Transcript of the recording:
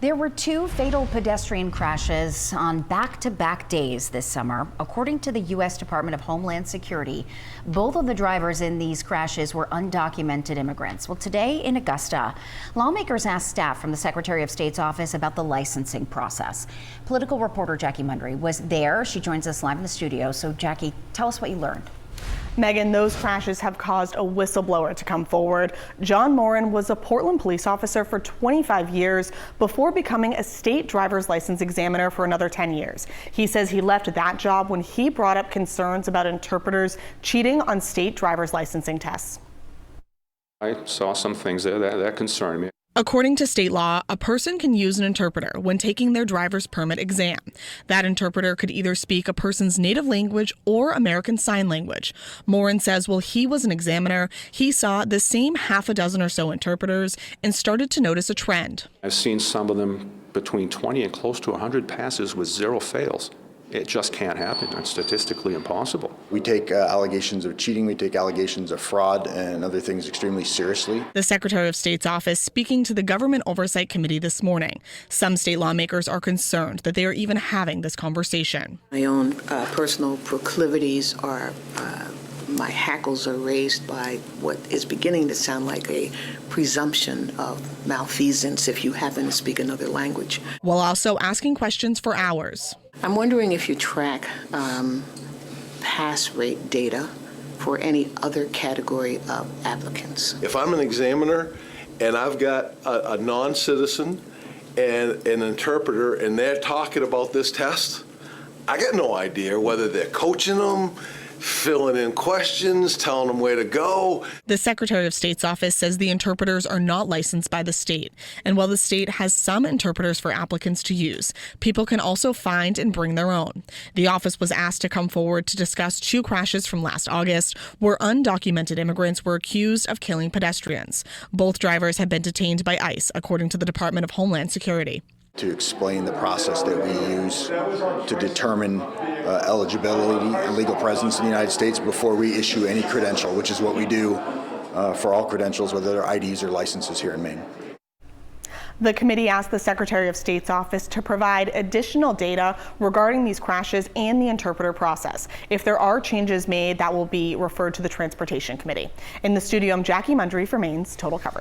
There were two fatal pedestrian crashes on back-to-back days this summer. According to the U.S. Department of Homeland Security, both of the drivers in these crashes were undocumented immigrants. Well, today in Augusta, lawmakers asked staff from the Secretary of State's office about the licensing process. Political reporter Jackie Mundry was there. She joins us live in the studio. So, Jackie, tell us what you learned. Megan, those crashes have caused a whistleblower to come forward. John Morin was a Portland police officer for 25 years before becoming a state driver's license examiner for another 10 years. He says he left that job when he brought up concerns about interpreters cheating on state driver's licensing tests. I saw some things there that concerned me. According to state law, a person can use an interpreter when taking their driver's permit exam. That interpreter could either speak a person's native language or American Sign Language. Morin says while he was an examiner, he saw the same half a dozen or so interpreters and started to notice a trend. I've seen some of them between 20 and close to 100 passes with 0 fails. It just can't happen. It's statistically impossible. We take allegations of cheating, we take allegations of fraud and other things extremely seriously. The Secretary of State's office speaking to the Government Oversight Committee this morning. Some state lawmakers are concerned that they are even having this conversation. My own personal proclivities are, my hackles are raised by what is beginning to sound like a presumption of malfeasance if you happen to speak another language. While also asking questions for hours. I'm wondering if you track pass rate data for any other category of applicants. If I'm an examiner and I've got a non-citizen and an interpreter and they're talking about this test, I got no idea whether they're coaching them, filling in questions, telling them where to go. The Secretary of State's office says the interpreters are not licensed by the state. And while the state has some interpreters for applicants to use, people can also find and bring their own. The office was asked to come forward to discuss 2 crashes from last August where undocumented immigrants were accused of killing pedestrians. Both drivers have been detained by ICE, according to the Department of Homeland Security. To explain the process that we use to determine eligibility and legal presence in the United States before we issue any credential, which is what we do for all credentials, whether they're IDs or licenses here in Maine. The committee asked the Secretary of State's office to provide additional data regarding these crashes and the interpreter process. If there are changes made, that will be referred to the Transportation Committee. In the studio, I'm Jackie Mundry for Maine's Total Coverage.